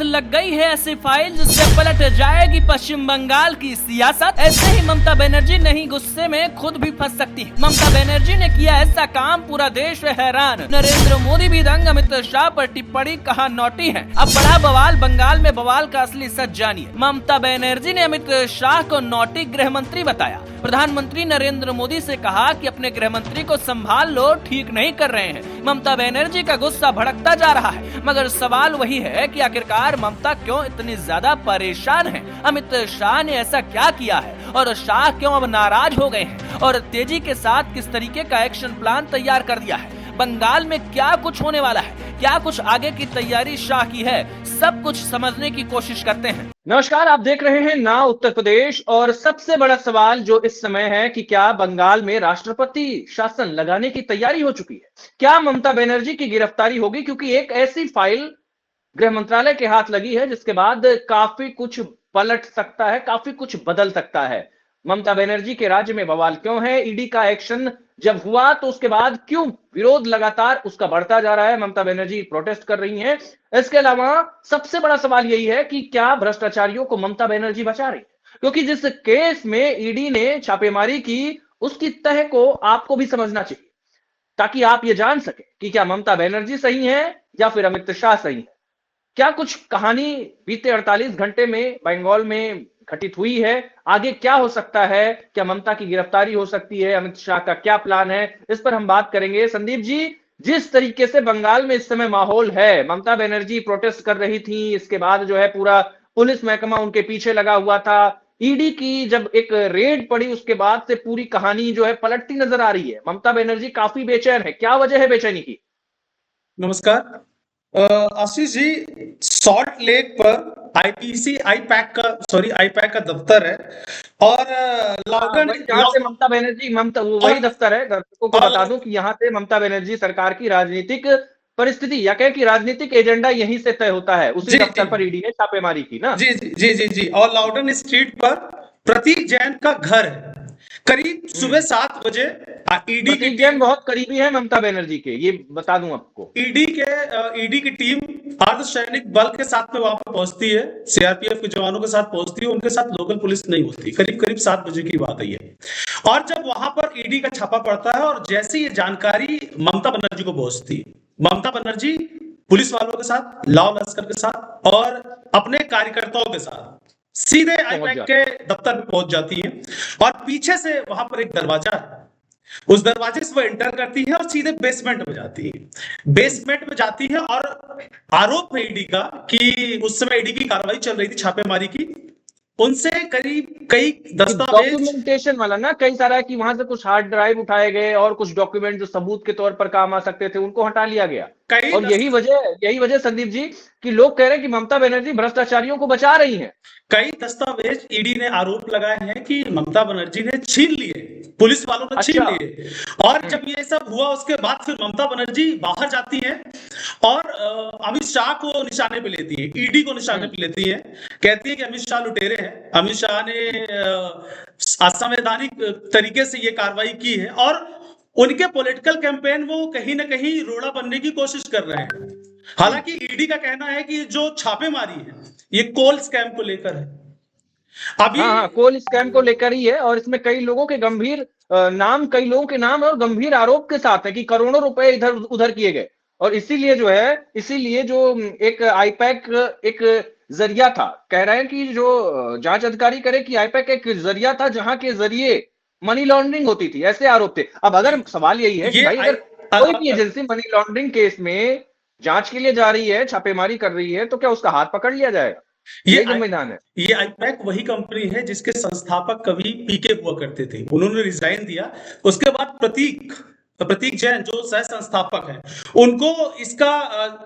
हाथ लग गई है ऐसी फाइल जिससे पलट जाएगी पश्चिम बंगाल की सियासत। ऐसे ही ममता बनर्जी नहीं गुस्से में खुद भी फंस सकती है। ममता बनर्जी ने किया ऐसा काम, पूरा देश है हैरान। नरेंद्र मोदी भी दंग, अमित शाह पर टिप्पणी कहा नोटी है। अब बड़ा बवाल, बंगाल में बवाल का असली सच जानिए। ममता बनर्जी ने अमित शाह को नोटी गृह मंत्री बताया। प्रधानमंत्री नरेंद्र मोदी से कहा कि अपने गृह मंत्री को संभाल लो, ठीक नहीं कर रहे हैं। ममता बनर्जी का गुस्सा भड़कता जा रहा है, मगर सवाल वही है कि आखिरकार ममता क्यों इतनी ज्यादा परेशान है। अमित शाह ने ऐसा क्या किया है और शाह क्यों अब नाराज हो गए हैं और तेजी के साथ किस तरीके का एक्शन प्लान तैयार कर दिया है। बंगाल में क्या कुछ होने वाला है, क्या कुछ आगे की तैयारी शाह की है, सब कुछ समझने की कोशिश करते हैं। नमस्कार, आप देख रहे हैं नाउ उत्तर प्रदेश। और सबसे बड़ा सवाल जो इस समय है कि क्या बंगाल में राष्ट्रपति शासन लगाने की तैयारी हो चुकी है? क्या ममता बनर्जी की गिरफ्तारी होगी? क्योंकि एक ऐसी फाइल गृह मंत्रालय के हाथ लगी है जिसके बाद काफी कुछ पलट सकता है, काफी कुछ बदल सकता है। ममता बनर्जी के राज्य में बवाल क्यों है? ईडी का एक्शन जब हुआ तो उसके बाद क्यों विरोध लगातार उसका बढ़ता जा रहा है? ममता बनर्जी प्रोटेस्ट कर रही हैं। इसके अलावा सबसे बड़ा सवाल यही है कि क्या भ्रष्टाचारियों को ममता बनर्जी बचा रही है? क्योंकि जिस केस में ईडी ने छापेमारी की उसकी तह को आपको भी समझना चाहिए, ताकि आप ये जान सके कि क्या ममता बनर्जी सही है या फिर अमित शाह सही है। क्या कुछ कहानी बीते 48 घंटे में बंगाल में घटित हुई है? आगे क्या हो सकता है? क्या ममता की गिरफ्तारी हो सकती है? अमित शाह का क्या प्लान है? इस पर हम बात करेंगे। संदीप जी, जिस तरीके से बंगाल में इस समय माहौल है, ममता बनर्जी प्रोटेस्ट कर रही थी, इसके बाद जो है पूरा पुलिस महकमा उनके पीछे लगा हुआ था। ईडी की जब एक रेड पड़ी उसके बाद से पूरी कहानी जो है पलटती नजर आ रही है। ममता बनर्जी काफी बेचैन है, क्या वजह है बेचैनी की? नमस्कार आशीष जी, सॉल्ट लेक पर आईपीसी आईपैक का दफ्तर है और जहाँ से ममता बनर्जी वही दफ्तर है। दर्शकों को बता दूं कि यहाँ से ममता बनर्जी सरकार की राजनीतिक परिस्थिति या कहें कि राजनीतिक एजेंडा यहीं से तय होता है। उसी दफ्तर पर ईडी ने छापेमारी की ना। जी जी जी जी जी। और लाउडन स्ट्रीट पर प्रतीक जैन का घर है। करीब सुबह 7 बजे ईडी की टीम बहुत करीबी है ममता बनर्जी के, ये बता दूं आपको। ईडी की टीम अर्धसैनिक बल के साथ में वहां पर पहुंचती है, सीआरपीएफ के जवानों के साथ पहुंचती है, उनके साथ लोकल पुलिस नहीं होती। करीब 7 बजे की बात है ये। और जब वहां पर ईडी का छापा पड़ता है और जैसे ये जानकारी ममता बनर्जी को पहुंचती है, ममता बनर्जी पुलिस वालों के साथ, लाव लश्कर के साथ और अपने कार्यकर्ताओं के साथ सीधे आईपैक के दफ्तर में पहुंच जाती है। और पीछे से वहां पर एक दरवाजा है, उस दरवाजे से वो एंटर करती है और सीधे बेसमेंट में जाती है। बेसमेंट में जाती है और आरोप है ईडी का कि उस समय ईडी की कार्रवाई चल रही थी छापेमारी की। उनसे करीब कई दस्तावेज डॉक्यूमेंटेशन वाला ना, कई सारा कि वहां से कुछ हार्ड ड्राइव उठाए गए और कुछ डॉक्यूमेंट जो सबूत के तौर पर काम आ सकते थे उनको हटा लिया गया। और यही वजह संदीप जी कि लोग कह रहे हैं कि ममता बनर्जी भ्रष्टाचारियों को बचा रही हैं। कई दस्तावेज ईडी ने आरोप लगाए हैं कि ममता बनर्जी ने छीन लिए, पुलिस वालों ने छीन लिए। और जब ये सब हुआ उसके बाद फिर ममता बनर्जी बाहर जाती है और अमित शाह को निशाने पे लेती है, ईडी को निशाने पे लेती है, कहती है कि अमित शाह लुटेरे हैं, अमित शाह ने असंवैधानिक तरीके से ये कार्रवाई की है। और उनके पॉलिटिकल कैंपेन वो कहीं ना कहीं रोड़ा बनने की कोशिश कर रहे हैं। हालांकि ईडी का कहना है कि जो छापेमारी है ये कोल स्कैम को लेकर है। अभी कोल स्कैम को लेकर ही है और इसमें कई लोगों के गंभीर नाम, कई लोगों के नाम और गंभीर आरोप के साथ है कि करोड़ों रुपए इधर उधर किए गए। और इसीलिए जो एक आईपैक एक जरिया था, कह रहे हैं कि जो जांच अधिकारी करे कि आईपैक एक जरिया था जहां के जरिए मनी लॉन्ड्रिंग होती थी, ऐसे आरोप थे। अब अगर सवाल यही है कि भाई अगर कोई भी एजेंसी मनी लॉन्ड्रिंग केस में जांच के लिए जा रही है, छापेमारी कर रही है, तो क्या उसका हाथ पकड़ लिया जाएगा? ये संविधान है। ये आईपैक वही कंपनी है जिसके संस्थापक कवि पीके हुआ करते थे, उन्होंने रिजाइन दिया। उसके बाद प्रतीक जैन जो सह संस्थापक हैं, उनको इसका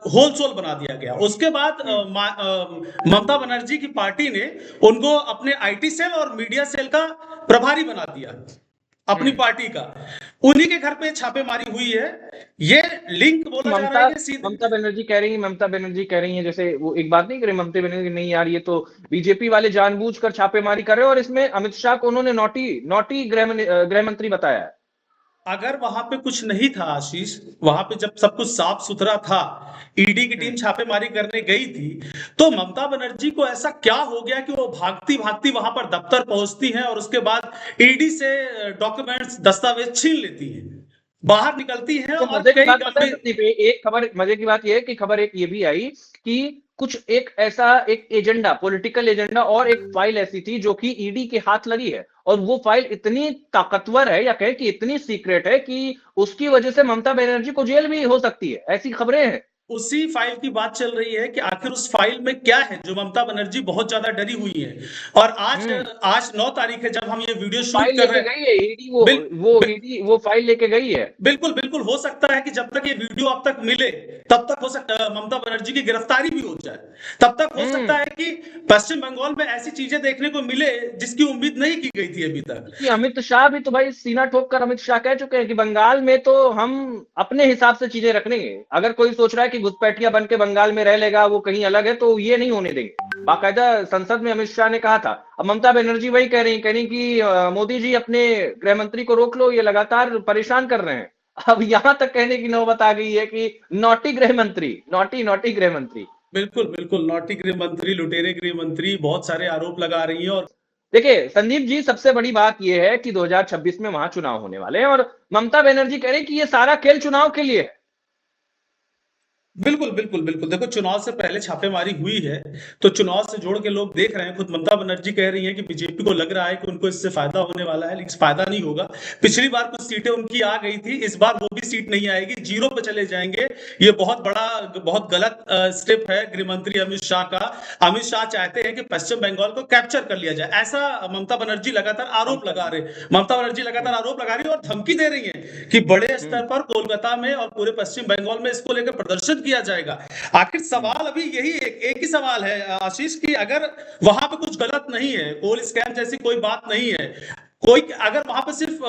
होलसोल बना दिया गया। उसके बाद ममता बनर्जी की पार्टी ने उनको अपने आईटी सेल और मीडिया सेल का प्रभारी बना दिया, अपनी पार्टी का। उन्हीं के घर पे छापेमारी हुई है। ये लिंक बोला जा रहा है कि ममता बनर्जी कह रही है जैसे वो एक बात नहीं करे, ममता बनर्जी नहीं यार ये तो बीजेपी वाले जानबूझकर छापेमारी कर रहे हैं और इसमें अमित शाह को उन्होंने नोटी गृह मंत्री बताया है। अगर वहां पे कुछ नहीं था आशीष, वहां पे जब सब कुछ साफ सुथरा था, ईडी की टीम छापेमारी करने गई थी, तो ममता बनर्जी को ऐसा क्या हो गया कि वो भागती भागती वहां पर दफ्तर पहुंचती हैं और उसके बाद ईडी से डॉक्यूमेंट्स दस्तावेज छीन लेती हैं, बाहर निकलती हैं तो और मजे की कई बात पता है गंभीर। संदीप, एक खबर मजे की बात यह है कि खबर एक ये भी आई कि कुछ एक ऐसा एक एजेंडा, पॉलिटिकल एजेंडा और एक फाइल ऐसी थी जो कि ईडी के हाथ लगी है, और वो फाइल इतनी ताकतवर है या कहे कि इतनी सीक्रेट है कि उसकी वजह से ममता बनर्जी को जेल भी हो सकती है, ऐसी खबरें हैं। उसी फाइल की बात चल रही है कि आखिर उस फाइल में क्या है जो ममता बनर्जी बहुत ज्यादा डरी हुई है। और आज आज 9 तारीख है जब हम ये वीडियो शूट फाइल कर लेके रहे हैं। गई है ईडी, वो फाइल लेके गई है। बिल्कुल बिल्कुल, हो सकता है कि जब तक ये वीडियो अब तक मिले तब तक हो सकता ममता बनर्जी की गिरफ्तारी भी हो जाए, तब तक हो सकता है कि पश्चिम बंगाल में ऐसी चीजें देखने को मिले जिसकी उम्मीद नहीं की गई थी अभी तक। कि अमित शाह भी तो भाई सीना ठोक कर अमित शाह कह चुके हैं कि बंगाल में तो हम अपने हिसाब से चीजें रख लेंगे, अगर कोई सोच रहा है कि घुसपैठिया बन के बंगाल में रह लेगा, वो कहीं अलग है, तो ये नहीं होने देंगे। बाकायदा संसद में अमित शाह ने कहा था। अब ममता बनर्जी वही कह रही कि मोदी जी अपने गृह मंत्री को रोक लो, ये लगातार परेशान कर रहे हैं। अब यहां तक कहने की नौबत आ गई है कि नॉटी गृह मंत्री, नॉटी गृह मंत्री। बिल्कुल बिल्कुल, नौटी गृह मंत्री, लुटेरे गृह मंत्री, बहुत सारे आरोप लगा रही है। और देखिए संदीप जी, सबसे बड़ी बात यह है कि 2026 में वहां चुनाव होने वाले हैं और ममता बनर्जी कह रही कि ये सारा खेल चुनाव के लिए है। बिल्कुल बिल्कुल बिल्कुल, देखो चुनाव से पहले छापेमारी हुई है, तो चुनाव से जोड़ के लोग देख रहे हैं। खुद ममता बनर्जी कह रही हैं कि बीजेपी को लग रहा है कि उनको इससे फायदा होने वाला है, लेकिन फायदा नहीं होगा। पिछली बार कुछ सीटें उनकी आ गई थी, इस बार वो भी सीट नहीं आएगी, जीरो पे चले जाएंगे। ये बहुत बड़ा, बहुत गलत स्टेप है गृह मंत्री अमित शाह का। अमित शाह चाहते हैं कि पश्चिम बंगाल को कैप्चर कर लिया जाए, ऐसा ममता बनर्जी लगातार आरोप लगा रहे ममता बनर्जी लगातार आरोप लगा रही है और धमकी दे रही है कि बड़े स्तर पर कोलकाता में और पूरे पश्चिम बंगाल में इसको लेकर प्रदर्शन किया जाएगा। आखिर सवाल अभी यही एक ही सवाल है आशीष, कि अगर वहां पे कुछ गलत नहीं है, कोल स्कैम जैसी कोई बात नहीं है, कोई अगर वहां पे सिर्फ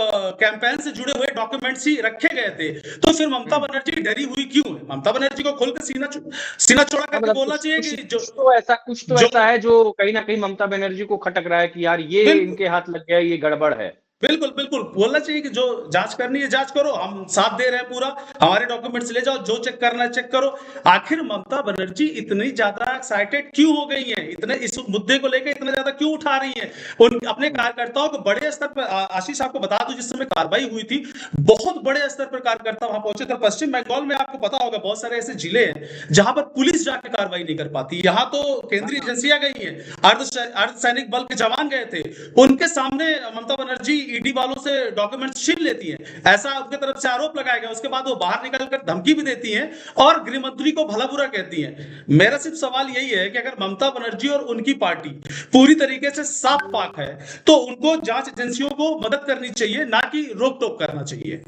कैंपेन से जुड़े हुए डॉक्यूमेंट्स ही रखे गए थे, तो फिर ममता बनर्जी डरी हुई क्यों है? ममता बनर्जी को खोल कर सीना चौड़ा करके बोलना चाहिए कि कुछ तो ऐसा है जो कहीं ना कहीं ममता बनर्जी को खटक रहा है कि यार ये इनके हाथ लग गया, ये गड़बड़ है। बिल्कुल बिल्कुल, बोलना चाहिए कि जो जांच करनी है जांच करो, हम साथ दे रहे हैं पूरा, हमारे डॉक्यूमेंट्स ले जाओ, जो चेक करना है चेक करो। आखिर ममता बनर्जी इतनी ज्यादा एक्साइटेड क्यों हो गई हैं, इतने इस मुद्दे को लेकर इतना ज्यादा क्यों उठा रही हैं? उन अपने कार्यकर्ताओं को बड़े स्तर पर, आशीष आपको बता दूं, जिस समय कार्रवाई हुई थी बहुत बड़े स्तर पर कार्यकर्ता वहां पहुंचे थे। पश्चिम बंगाल में आपको पता होगा बहुत सारे ऐसे जिले हैं जहां पर पुलिस जाकर कार्रवाई नहीं कर पाती, यहाँ तो केंद्रीय एजेंसियां गई हैं, अर्धसैनिक बल के जवान गए थे, उनके सामने ममता बनर्जी ईडी वालों से डॉक्यूमेंट्स छीन लेती हैं, ऐसा उनके तरफ से आरोप लगाया गया। उसके बाद वो बाहर निकलकर धमकी भी देती हैं और गृह मंत्री को भला बुरा कहती हैं। मेरा सिर्फ सवाल यही है कि अगर ममता बनर्जी और उनकी पार्टी पूरी तरीके से साफ पाक है तो उनको जांच एजेंसियों को मदद करनी चाहिए, ना कि रोक टोक करना चाहिए।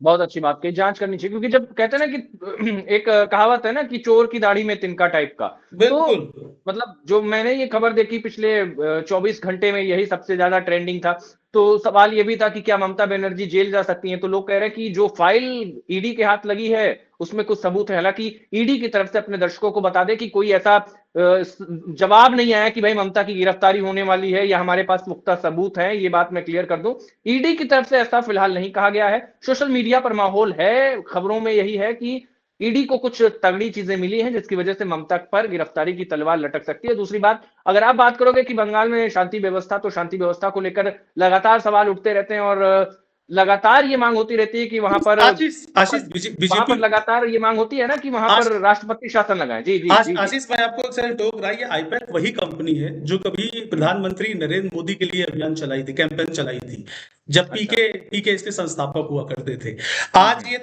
बहुत अच्छी बात कही, जांच करनी चाहिए, क्योंकि जब कहते हैं ना कि एक कहावत है ना कि चोर की दाढ़ी में तिनका टाइप का, तो मतलब जो मैंने ये खबर देखी पिछले 24 घंटे में यही सबसे ज्यादा ट्रेंडिंग था। तो सवाल ये भी था कि क्या ममता बनर्जी जेल जा सकती हैं, तो लोग कह रहे हैं कि जो फाइल ईडी के हाथ लगी है उसमें कुछ सबूत है। हालांकि ईडी की तरफ से अपने दर्शकों को बता दें कि कोई ऐसा जवाब नहीं आया कि भाई ममता की गिरफ्तारी होने वाली है या हमारे पास पुख्ता सबूत है, ये बात मैं क्लियर कर दूं। ईडी की तरफ से ऐसा फिलहाल नहीं कहा गया है। सोशल मीडिया पर माहौल है, खबरों में यही है कि ईडी को कुछ तगड़ी चीजें मिली हैं जिसकी वजह से ममता पर गिरफ्तारी की तलवार लटक सकती है। दूसरी बात, अगर आप बात करोगे कि बंगाल में शांति व्यवस्था, तो शांति व्यवस्था को लेकर लगातार सवाल उठते रहते हैं और लगातार ये मांग होती रहती है कि वहां पर बीजेपी लगातार ये मांग होती है ना कि वहां पर राष्ट्रपति शासन लगाए। जी जी आशीष, मैं आपको टोक रहा है, आईपैक वही कंपनी है जो कभी प्रधानमंत्री नरेंद्र मोदी के लिए अभियान चलाई थी, कैंपेन चलाई थी, जब पीके इसके संस्थापक हुआ करते थे। आज ये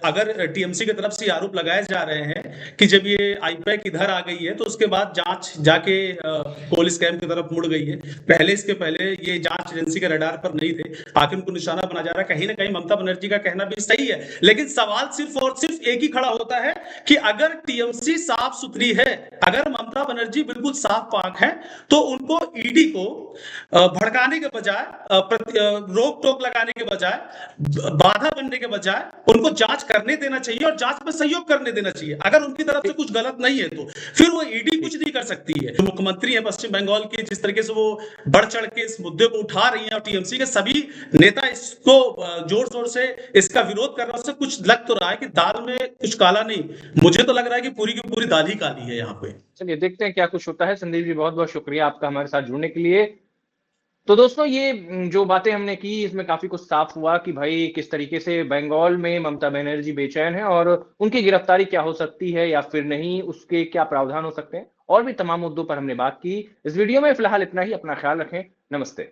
अगर टीएमसी की तरफ से आरोप लगाए जा रहे हैं कि जब ये आईपैक इधर आ गई है तो उसके बाद जांच जाके कोल स्कैम की तरफ मुड़ गई है, पहले इसके पहले ये जांच एजेंसी के रडार पर नहीं थे, आखिर उनको निशाना बना जा रहा है। कहीं ना कहीं ममता बनर्जी का कहना भी सही है, लेकिन सवाल सिर्फ और सिर्फ एक ही खड़ा होता है कि अगर टीएमसी साफ सुथरी है, अगर ममता बनर्जी बिल्कुल साफ पाक है, तो उनको ईडी को भड़काने के बजाय, रोक टोक लगाने के बजाय, बाधा बनने के बजाय उनको जांच करने देना चाहिए और जांच में सहयोग करने देना चाहिए। अगर उनकी तरफ से कुछ गलत नहीं है तो फिर वो ईडी कुछ नहीं कर सकती है। जो मुख्यमंत्री है पश्चिम बंगाल के, जिस तरीके से वो बढ़ चढ़ के इस मुद्दे को उठा रही है और टीएमसी के सभी नेता इसको जोर शोर से इसका विरोध कर रहे हैं, उससे कुछ लग तो रहा है कि दाल में कुछ काला नहीं, मुझे तो लग रहा है कि पूरी की पूरी दाल ही काली है यहाँ पे। चलिए देखते हैं क्या कुछ होता है। संदीप जी बहुत बहुत शुक्रिया आपका हमारे साथ जुड़ने के लिए। तो दोस्तों ये जो बातें हमने की इसमें काफी कुछ साफ हुआ कि भाई किस तरीके से बंगाल में ममता बनर्जी बेचैन है और उनकी गिरफ्तारी क्या हो सकती है या फिर नहीं, उसके क्या प्रावधान हो सकते हैं, और भी तमाम मुद्दों पर हमने बात की। इस वीडियो में फिलहाल इतना ही। अपना ख्याल रखें। नमस्ते।